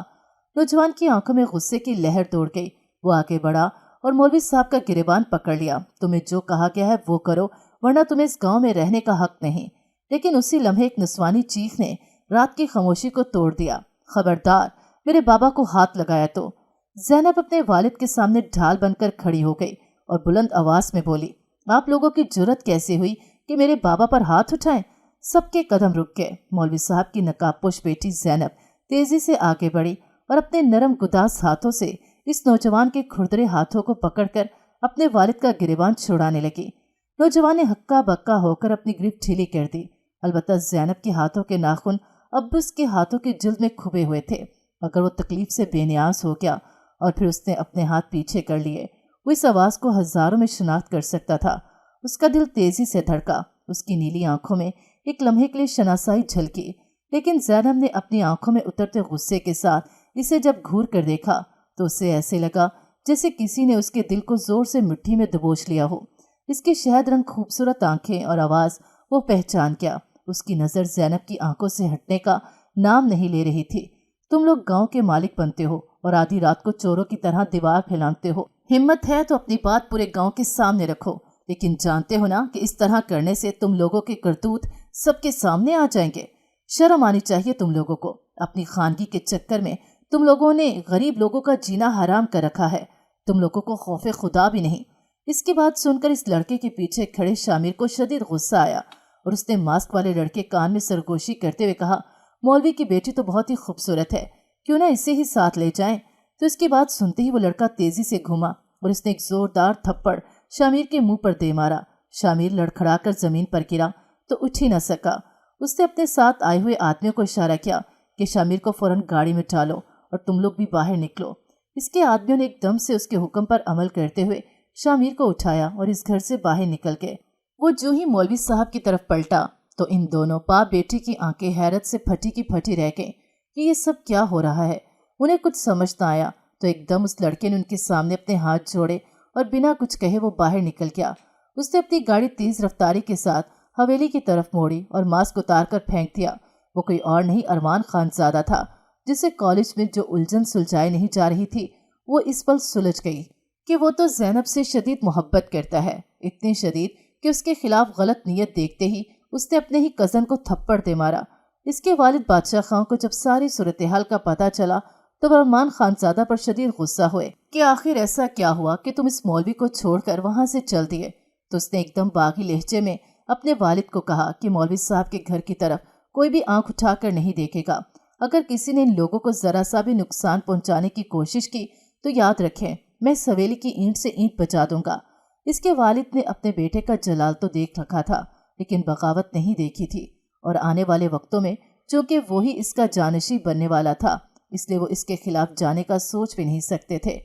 नौजवान की आंखों में गुस्से की लहर दौड़ गई। वो आगे बढ़ा और मौलवी साहब का गिरेबान पकड़ लिया। तुम्हें जो कहा गया है वो करो वरना तुम्हें इस गांव में रहने का हक नहीं। लेकिन उसी लम्हे एक निस्वानी चीख ने रात की खामोशी को तोड़ दिया, खबरदार मेरे बाबा को हाथ लगाया तो। ज़ैनब अपने वालिद के सामने ढाल बनकर खड़ी हो गई और बुलंद आवाज में बोली, आप लोगों की जुर्रत कैसे हुई कि मेरे बाबा पर हाथ उठाएं? सबके कदम रुक गए। मौलवी साहब की नकाबपोश बेटी ज़ैनब तेजी से आगे बढ़ी और अपने नरम गुदास हाथों से इस नौजवान के खुरदरे हाथों को पकड़कर अपने वालिद का गिरेबान छुड़ाने लगी। नौजवान ने हक्का बक्का होकर अपनी गिरफ्त ढीली कर दी। अलबत्ता ज़ैनब के हाथों के नाखून अब उसके हाथों की जिल्द में खुबे हुए थे। अगर वो तकलीफ से बेनियाज हो गया और फिर उसने अपने हाथ पीछे कर लिए। वो इस आवाज़ को हजारों में शिनाख्त कर सकता था। उसका दिल तेजी से धड़का। उसकी नीली आंखों में एक लम्हे के लिए शनासाई झलकी, लेकिन ज़ैनब ने अपनी आंखों में उतरते गुस्से के साथ इसे जब घूर कर देखा तो उसे ऐसे लगा जैसे किसी ने उसके दिल को जोर से मिट्टी में दबोच लिया हो। इसकी शहद रंग खूबसूरत आंखें और आवाज़ वो पहचान गया। उसकी नज़र ज़ैनब की आंखों से हटने का नाम नहीं ले रही थी। तुम लोग गांव के मालिक बनते हो और आधी रात को चोरों की तरह दीवार फैलाते हो। हिम्मत है तो अपनी बात पूरे गांव के सामने रखो, लेकिन जानते हो ना कि इस तरह करने से तुम लोगों के करतूत सबके सामने आ जाएंगे। शर्म आनी चाहिए तुम लोगों को। अपनी खानगी के चक्कर में तुम लोगों ने गरीब लोगों का जीना हराम कर रखा है। तुम लोगों को खौफे खुदा भी नहीं। इसकी बात सुनकर इस लड़के के पीछे खड़े शामिर को शदीद गुस्सा आया और उसने मास्क वाले लड़के कान में सरगोशी करते हुए कहा, मौलवी की बेटी तो बहुत ही खूबसूरत है, क्यों ना इसे ही साथ ले जाएं। तो इसकी बात सुनते ही वो लड़का तेजी से घूमा और उसने एक जोरदार थप्पड़ शामिर के मुंह पर दे मारा। शामिर लड़खड़ाकर जमीन पर गिरा तो उठ ही न सका। उसने अपने साथ आए हुए आदमियों को इशारा किया कि शामिर को फौरन गाड़ी में डालो और तुम लोग भी बाहर निकलो। इसके आदमियों ने एकदम से उसके हुक्म पर अमल करते हुए शामिर को उठाया और इस घर से बाहर निकल गए। वो जो ही मौलवी साहब की तरफ पलटा तो इन दोनों बाप बेटी की आंखें हैरत से फटी की फटी रह गईं कि ये सब क्या हो रहा है। उन्हें कुछ समझ न आया तो एकदम उस लड़के ने उनके सामने अपने हाथ जोड़े और बिना कुछ कहे वो बाहर निकल गया। उसने अपनी गाड़ी तेज रफ्तारी के साथ हवेली की तरफ मोड़ी और मास्क उतार कर फेंक दिया। वो कोई और नहीं अरमान खानज़ादा था, जिसे कॉलेज में जो उलझन सुलझाई नहीं जा रही थी वो इस पल सुलझ गई कि वो तो ज़ैनब से शदीद मोहब्बत करता है, इतनी शदीद कि उसके खिलाफ गलत नीयत देखते ही उसने अपने ही कज़न को थप्पड़ दे मारा। इसके वालिद बादशाह खां को जब सारी सूरत हाल का पता चला तो अरमान खानज़ादा पर शदीद गुस्सा हुए कि आखिर ऐसा क्या हुआ कि तुम इस मौलवी को छोड़कर वहाँ से चल दिए। तो उसने एकदम बागी लहजे में अपने वालिद को कहा कि मौलवी साहब के घर की तरफ कोई भी आंख उठाकर नहीं देखेगा। अगर किसी ने इन लोगों को ज़रा सा भी नुकसान पहुँचाने की कोशिश की तो याद रखें, मैं इस हवेली की ईंट से ईंट बचा दूंगा। इसके वालिद ने अपने बेटे का जलाल तो देख रखा था, लेकिन बगावत नहीं देखी थी, और आने वाले वक्तों में चूंकि वही इसका जानशी बनने वाला था, इसलिए वो इसके खिलाफ जाने का सोच भी नहीं सकते थे।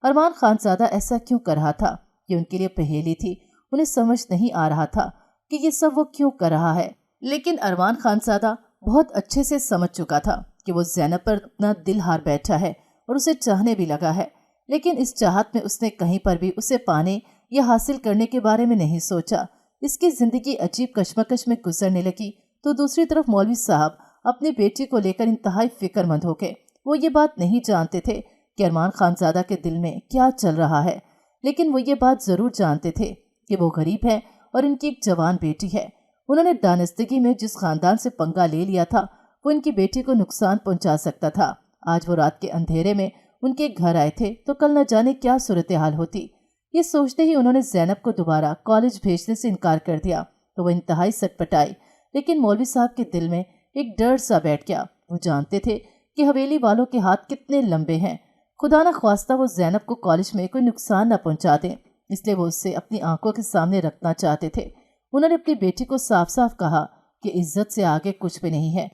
अरमान खानज़ादा ऐसा क्यों कर रहा था ये उनके लिए पहेली थी। उन्हें समझ नहीं आ रहा था कि ये सब वो क्यों कर रहा है, लेकिन अरमान खानज़ादा बहुत अच्छे से समझ चुका था कि वो ज़ैनब पर अपना दिल हार बैठा है और उसे चाहने भी लगा है। लेकिन इस चाहत में उसने कहीं पर भी उसे पाने या हासिल करने के बारे में नहीं सोचा। इसकी ज़िंदगी अजीब कश्मकश में गुजरने लगी तो दूसरी तरफ मौलवी साहब अपनी बेटी को लेकर इंतहाई फिक्रमंद हो गए। वो ये बात नहीं जानते थे कि अरमान खानज़ादा के दिल में क्या चल रहा है, लेकिन वो ये बात ज़रूर जानते थे कि वो गरीब है और इनकी एक जवान बेटी है। उन्होंने दानिस्तगी में जिस खानदान से पंगा ले लिया था वो इनकी बेटी को नुकसान पहुंचा सकता था। आज वो रात के अंधेरे में उनके घर आए थे तो कल न जाने क्या सूरत हाल होती। ये सोचते ही उन्होंने ज़ैनब को दोबारा कॉलेज भेजने से इनकार कर दिया तो वो इंतहाई सटपटाई, लेकिन मौलवी साहब के दिल में एक डर सा बैठ गया। वो जानते थे कि हवेली वालों के हाथ कितने लंबे हैं। खुदा न ख्वास्ता वो ज़ैनब को कॉलेज में कोई नुकसान न पहुंचा दें, इसलिए वो उससे अपनी आंखों के सामने रखना चाहते थे। उन्होंने अपनी बेटी को साफ साफ कहा कि इज्जत से आगे कुछ भी नहीं है।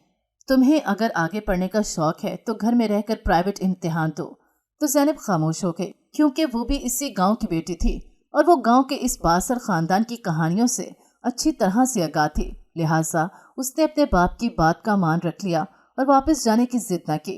तुम्हें अगर आगे पढ़ने का शौक है तो घर में रहकर प्राइवेट इम्तिहान दो। तो ज़ैनब खामोश हो गई, क्योंकि वो भी इसी गांव की बेटी थी और वो गांव के इस बासर खानदान की कहानियों से अच्छी तरह से आगाह थी। लिहाजा उसने अपने बाप की बात का मान रख लिया और वापस जाने की जिद न की।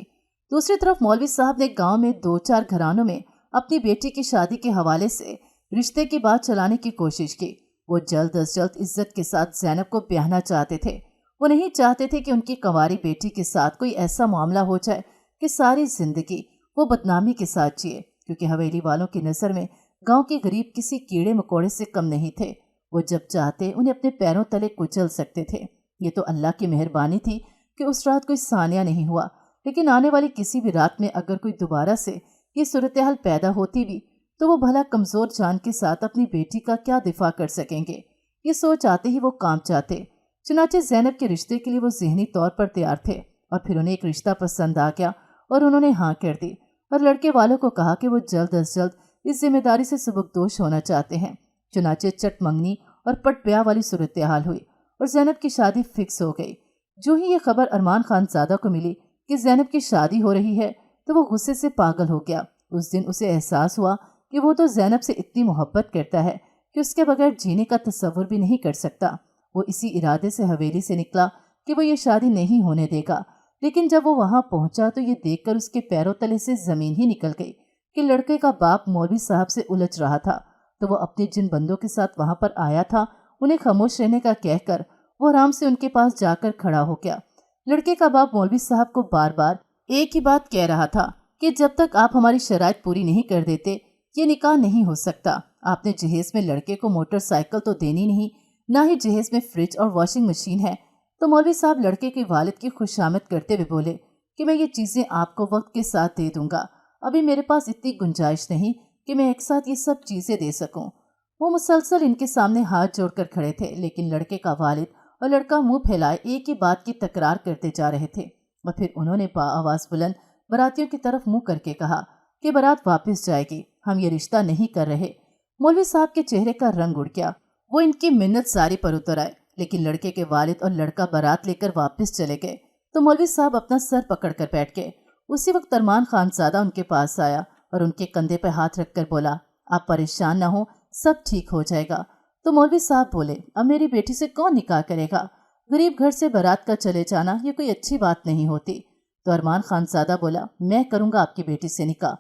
दूसरी तरफ मौलवी साहब ने गांव में 2-4 घरानों में अपनी बेटी की शादी के हवाले से रिश्ते की बात चलाने की कोशिश की। वो जल्द अज जल्द इज्जत के साथ ज़ैनब को ब्याहना चाहते थे। वो नहीं चाहते थे कि उनकी कंवारी बेटी के साथ कोई ऐसा मामला हो जाए कि सारी जिंदगी वो बदनामी के साथ जिए, क्योंकि हवेली वालों की नज़र में गांव के गरीब किसी कीड़े मकोड़े से कम नहीं थे। वो जब चाहते उन्हें अपने पैरों तले कुचल सकते थे। ये तो अल्लाह की मेहरबानी थी कि उस रात कोई सानिया नहीं हुआ, लेकिन आने वाली किसी भी रात में अगर कोई दोबारा से ये सूरत हाल पैदा होती भी तो वो भला कमज़ोर जान के साथ अपनी बेटी का क्या दिफा कर सकेंगे। ये सोच आते ही वो काम चाहते। चुनाचे ज़ैनब के रिश्ते के लिए वो ज़हनी तौर पर तैयार थे और फिर उन्हें एक रिश्ता पसंद आ गया और उन्होंने हाँ कर दी और लड़के वालों को कहा कि वो जल्द अज जल्द इस जिम्मेदारी से सबकदोश होना चाहते हैं। चुनाचे चट मंगनी और पट ब्याह वाली सूरत हाल हुई और ज़ैनब की शादी फिक्स हो गई। जो ही ये खबर अरमान खानज़ादा को मिली कि ज़ैनब की शादी हो रही है तो वो गुस्से से पागल हो गया। उस दिन उसे एहसास हुआ कि वो तो ज़ैनब से इतनी मोहब्बत करता है कि उसके बगैर जीने का तस्वुर भी नहीं कर सकता। वो इसी इरादे से हवेली से निकला कि वो ये शादी नहीं होने देगा, लेकिन जब वो वहाँ पहुंचा तो ये देखकर उसके पैरों तले से ज़मीन ही निकल गई कि लड़के का बाप मौलवी साहब से उलझ रहा था। तो वो अपने जिन बंदों के साथ वहाँ पर आया था उन्हें खामोश रहने का कहकर वो आराम से उनके पास जाकर खड़ा हो गया। लड़के का बाप मौलवी साहब को बार बार एक ही बात कह रहा था कि जब तक आप हमारी शराइत पूरी नहीं कर देते ये निकाह नहीं हो सकता। आपने जहेज में लड़के को मोटरसाइकिल तो देनी नहीं, ना ही जहेज में फ्रिज और वॉशिंग मशीन है। तो मौलवी साहब लड़के के वालिद की खुशामद करते हुए बोले कि मैं ये चीज़ें आपको वक्त के साथ दे दूंगा, अभी मेरे पास इतनी गुंजाइश नहीं कि मैं एक साथ ये सब चीज़ें दे सकूं। वो मुसलसल इनके सामने हाथ जोड़कर खड़े थे, लेकिन लड़के का वालिद और लड़का मुंह फैलाए एक ही बात की तकरार करते जा रहे थे। और फिर उन्होंने आवाज़ बुलंद बारातियों की तरफ मुंह करके कहा कि बारात वापस जाएगी, हम ये रिश्ता नहीं कर रहे। मौलवी साहब के चेहरे का रंग उड़ गया, वो इनकी मिन्नत सारी पर उतर आए, लेकिन लड़के के वालिद और लड़का बारात लेकर वापस चले गए। तो मौलवी साहब अपना सर पकड़ कर बैठ गए। उसी वक्त अरमान खानज़ादा उनके पास आया और उनके कंधे पर हाथ रखकर बोला, आप परेशान ना हो, सब ठीक हो जाएगा। तो मौलवी साहब बोले, अब मेरी बेटी से कौन निकाह करेगा? गरीब घर से बारात का चले जाना ये कोई अच्छी बात नहीं होती। तो अरमान खानज़ादा बोला, मैं करूँगा आपकी बेटी से निकाह,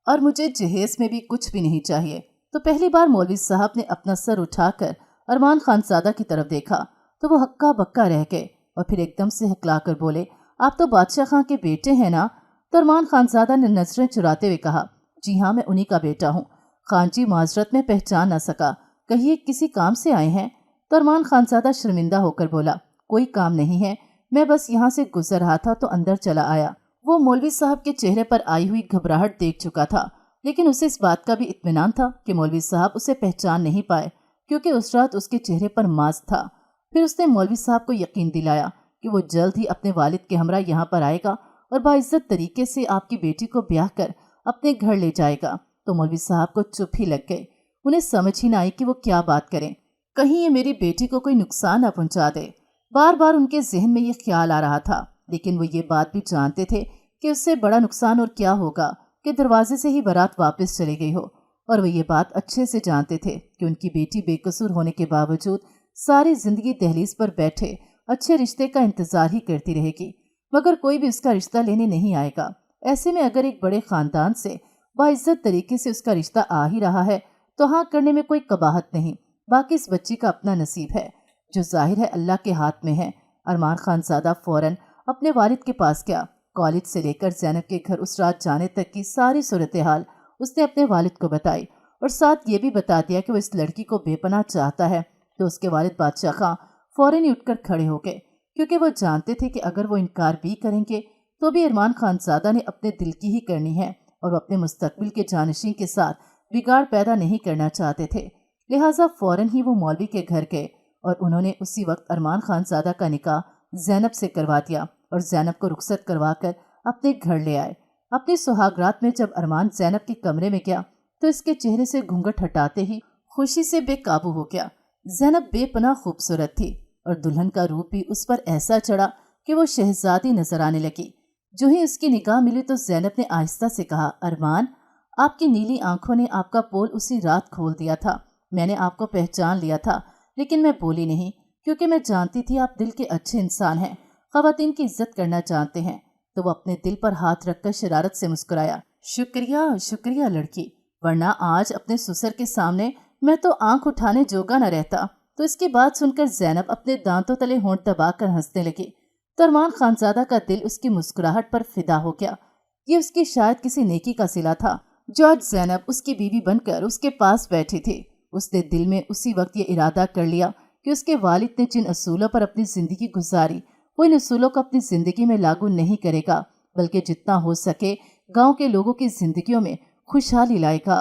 और मुझे जहेज में भी कुछ भी नहीं चाहिए। तो पहली बार मौलवी साहब ने अपना सर उठाकर अरमान खानज़ादा की तरफ देखा तो वो हक्का बक्का रह गए और फिर एकदम से हकलाकर बोले, आप तो बादशाह खां के बेटे हैं ना? तो अरमान खानज़ादा ने नजरें चुराते हुए कहा, जी हाँ, मैं उन्हीं का बेटा हूँ। खान जी माजरत में पहचान ना सका, कहिए किसी काम से आए हैं? तो अरमान खानज़ादा शर्मिंदा होकर बोला, कोई काम नहीं है, मैं बस यहाँ से गुजर रहा था तो अंदर चला आया। वो मौलवी साहब के चेहरे पर आई हुई घबराहट देख चुका था, लेकिन उसे इस बात का भी इत्मीनान था कि मौलवी साहब उसे पहचान नहीं पाए, क्योंकि उस रात उसके चेहरे पर मास्क था। फिर उसने मौलवी साहब को यकीन दिलाया कि वो जल्द ही अपने वालिद के हमरा यहाँ पर आएगा और बाइज्जत तरीके से आपकी बेटी को ब्याह कर अपने घर ले जाएगा। तो मौलवी साहब को चुप ही लग गए, उन्हें समझ ही न आई कि वो क्या बात करें, कहीं ये मेरी बेटी को कोई नुकसान न पहुंचा दे। बार बार उनके जहन में ये ख्याल आ रहा था, लेकिन वो ये बात भी जानते थे कि उससे बड़ा नुकसान और क्या होगा कि दरवाजे से ही बारात वापस चली गई हो। और वो ये बात अच्छे से जानते थे कि उनकी बेटी बेकसूर होने के बावजूद सारी जिंदगी दहलीज पर बैठे अच्छे रिश्ते का इंतजार ही करती रहेगी, मगर कोई भी उसका रिश्ता लेने नहीं आएगा। ऐसे में अगर एक बड़े खानदान से बाइज्जत तरीके से उसका रिश्ता आ ही रहा है तो हाँ करने में कोई कबाहत नहीं। बाकी इस बच्ची का अपना नसीब है जो जाहिर है अल्लाह के हाथ में है। अरमान खानज़ादा फौरन अपने वालिद के पास गया। कॉलेज से लेकर ज़ैनब के घर उस रात जाने तक की सारी सूरत हाल उसने अपने वालिद को बताई और साथ ये भी बता दिया कि वो इस लड़की को बेपनाह चाहता है। तो उसके वालिद बादशाह खां फौरन ही उठकर खड़े हो गए, क्योंकि वो जानते थे कि अगर वो इनकार भी करेंगे तो भी अरमान खानज़ादा ने अपने दिल की ही करनी है और वो अपने मुस्तकबिल के जानशीन के साथ बिगाड़ पैदा नहीं करना चाहते थे। लिहाजा फौरन ही वो मौलवी के घर गए और उन्होंने उसी वक्त अरमान खानज़ादा का निकाह ज़ैनब से करवा दिया और ज़ैनब को रुखसत करवाकर अपने घर ले आए। अपनी सुहागरात में जब अरमान ज़ैनब के कमरे में गया तो इसके चेहरे से घूंघट हटाते ही खुशी से बेकाबू हो गया। ज़ैनब बेपनाह खूबसूरत थी और दुल्हन का रूप भी उस पर ऐसा चढ़ा कि वो शहजादी नजर आने लगी। जो ही उसकी निगाह मिली तो ज़ैनब ने आहिस्ता से कहा, अरमान, आपकी नीली आंखों ने आपका पोल उसी रात खोल दिया था। मैंने आपको पहचान लिया था, लेकिन मैं बोली नहीं, क्योंकि मैं जानती थी आप दिल के अच्छे इंसान हैं, ख़वातीन की इज्जत करना जानते हैं। तो वो अपने दिल पर हाथ रखकर शरारत से मुस्कुराया, शुक्रिया शुक्रिया लड़की, वरना आज अपने ससुर के सामने मैं तो आंख उठाने जोगा न रहता। तो इसकी बात सुनकर ज़ैनब अपने दांतों तले होंठ दबाकर हंसने लगी। तो अरमान खानज़ादा का दिल उसकी मुस्कुराहट पर फिदा हो गया। ये उसकी शायद किसी नेकी का सिला था जो आज ज़ैनब उसकी बीवी बनकर उसके पास बैठी थी। उसने दिल में उसी वक्त ये इरादा कर लिया कि उसके वालिद ने जिन असूलों पर अपनी ज़िंदगी गुजारी वो इन असूलों को अपनी ज़िंदगी में लागू नहीं करेगा, बल्कि जितना हो सके गाँव के लोगों की ज़िंदगियों में खुशहाली लाएगा।